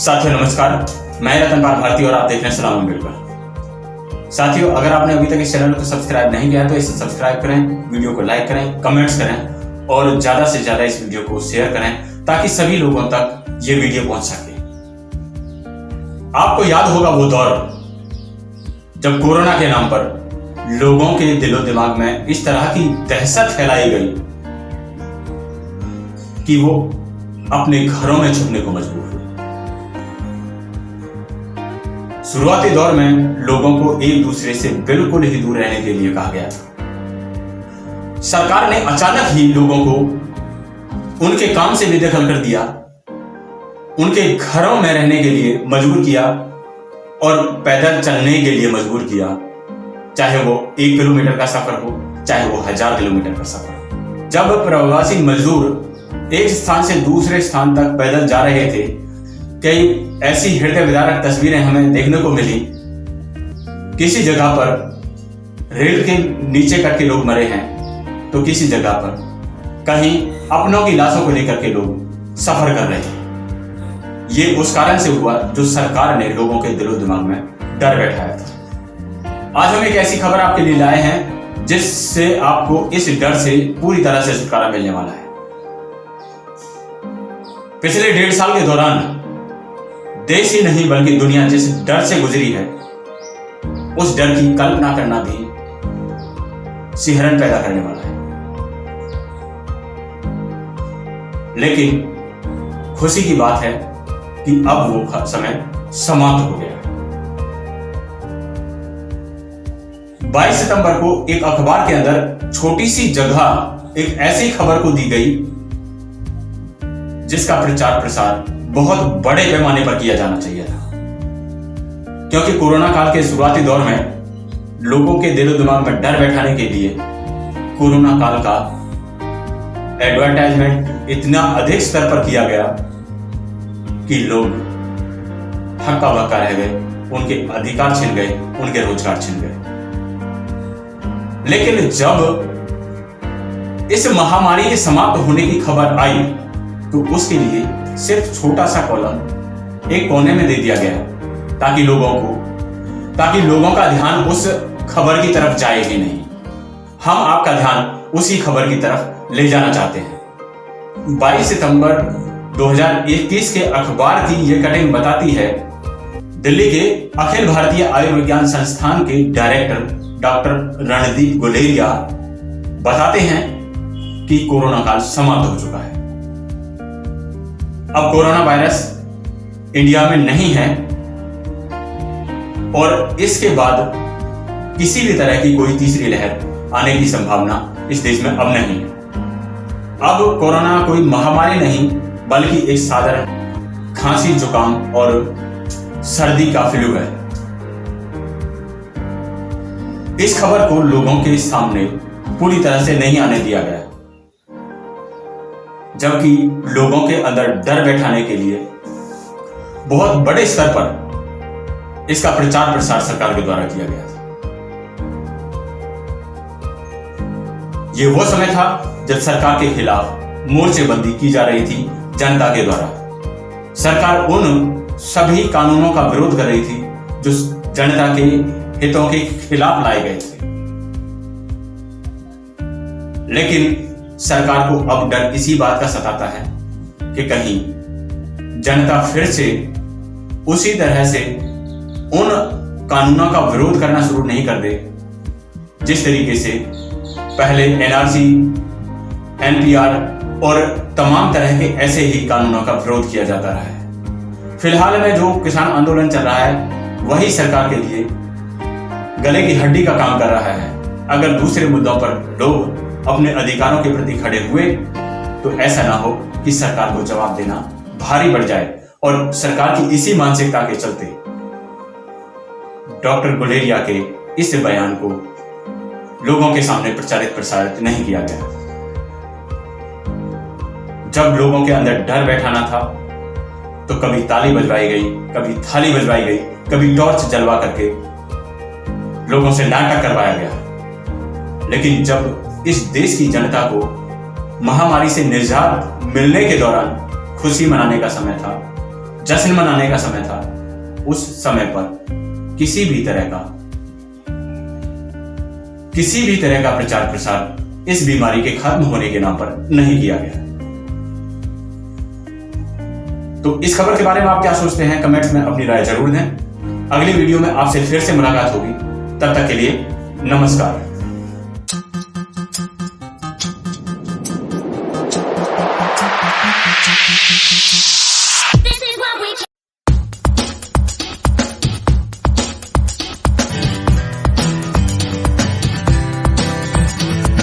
साथियों नमस्कार, मैं रतनपाल भारती और आप देख रहे हैं सलाम अम्बेडकर। साथियों, अगर आपने अभी तक इस चैनल को सब्सक्राइब नहीं किया तो इसे सब्सक्राइब करें, वीडियो को लाइक करें, कमेंट्स करें और ज्यादा से ज्यादा इस वीडियो को शेयर करें ताकि सभी लोगों तक ये वीडियो पहुंच सके। आपको याद होगा वो दौर जब कोरोना के नाम पर लोगों के दिलो दिमाग में इस तरह की दहशत फैलाई गई कि वो अपने घरों में छुपने को मजबूर हुए। शुरुआती दौर में लोगों को एक दूसरे से बिल्कुल ही दूर रहने के लिए कहा गया था। सरकार ने अचानक ही लोगों को उनके काम से बेदखल कर दिया, उनके घरों में रहने के लिए मजबूर किया और पैदल चलने के लिए मजबूर किया, चाहे वो 1 किलोमीटर का सफर हो, चाहे वो 1000 किलोमीटर का सफर हो। जब प्रवासी मजदूर एक स्थान से दूसरे स्थान तक पैदल जा रहे थे, कई ऐसी हृदय विदारक तस्वीरें हमें देखने को मिली। किसी जगह पर रेल के नीचे कट के लोग मरे हैं, तो किसी जगह पर कहीं अपनों की लाशों को लेकर के लोग सफर कर रहे हैं। ये उस कारण से हुआ जो सरकार ने लोगों के दिलो दिमाग में डर बैठाया था। आज हम एक ऐसी खबर आपके लिए लाए हैं जिससे आपको इस डर से पूरी तरह से छुटकारा मिलने वाला है। पिछले 1.5 साल के दौरान देश ही नहीं बल्कि दुनिया जिस डर से गुजरी है, उस डर की कल्पना करना भी सिहरन पैदा करने वाला है। लेकिन खुशी की बात है कि अब वो समय समाप्त हो गया। 22 सितंबर को एक अखबार के अंदर छोटी सी जगह एक ऐसी खबर को दी गई जिसका प्रचार प्रसार बहुत बड़े पैमाने पर किया जाना चाहिए था, क्योंकि कोरोना काल के शुरुआती दौर में लोगों के दिलो दिमाग में डर बैठाने के लिए कोरोना काल का एडवर्टाइजमेंट इतना अधिक स्तर पर किया गया कि लोग हक्का बक्का रह गए, उनके अधिकार छिन गए, उनके रोजगार छिन गए। लेकिन जब इस महामारी के समाप्त होने की खबर आई तो उसके लिए सिर्फ छोटा सा कॉलम एक कोने में दे दिया गया ताकि लोगों का ध्यान उस खबर की तरफ जाए ही नहीं। हम आपका ध्यान उसी खबर की तरफ ले जाना चाहते हैं। 22 सितंबर 2021 के अखबार की यह कटिंग बताती है, दिल्ली के अखिल भारतीय आयुर्विज्ञान संस्थान के डायरेक्टर डॉक्टर रणदीप गुलेरिया बताते हैं कि कोरोना काल समाप्त हो चुका है। अब कोरोना वायरस इंडिया में नहीं है और इसके बाद किसी भी तरह की कोई तीसरी लहर आने की संभावना इस देश में अब नहीं है। अब कोरोना कोई महामारी नहीं बल्कि एक साधारण खांसी, जुकाम और सर्दी का फ्लू है। इस खबर को लोगों के सामने पूरी तरह से नहीं आने दिया गया, जबकि लोगों के अंदर डर बैठाने के लिए बहुत बड़े स्तर पर इसका प्रचार प्रसार सरकार के द्वारा किया गया था। यह वो समय था जब सरकार के खिलाफ मोर्चेबंदी की जा रही थी जनता के द्वारा। सरकार उन सभी कानूनों का विरोध कर रही थी जो जनता के हितों के खिलाफ लाए गए थे। लेकिन सरकार को अब डर इसी बात का सताता है कि कहीं जनता फिर से उसी तरह से उन कानूनों का विरोध करना शुरू नहीं कर दे जिस तरीके से पहले एनआरसी, एनपीआर और तमाम तरह के ऐसे ही कानूनों का विरोध किया जाता रहा है। फिलहाल में जो किसान आंदोलन चल रहा है वही सरकार के लिए गले की हड्डी का काम कर रहा है। अगर दूसरे मुद्दों पर लोग अपने अधिकारों के प्रति खड़े हुए तो ऐसा ना हो कि सरकार को जवाब देना भारी पड़ जाए। और सरकार की इसी मानसिकता के चलते डॉक्टर गुलेरिया के इस बयान को लोगों के सामने प्रचारित प्रसारित नहीं किया गया। जब लोगों के अंदर डर बैठाना था तो कभी ताली बजवाई गई, कभी थाली बजवाई गई, कभी टॉर्च जलवा करके लोगों से नाटक करवाया गया। लेकिन जब इस देश की जनता को महामारी से निजात मिलने के दौरान खुशी मनाने का समय था जश्न मनाने का समय था, उस समय पर किसी भी तरह का प्रचार प्रसार इस बीमारी के खत्म होने के नाम पर नहीं किया गया। तो इस खबर के बारे में आप क्या सोचते हैं, कमेंट्स में अपनी राय जरूर दें। अगली वीडियो में आपसे फिर से मुलाकात होगी, तब तक के लिए नमस्कार।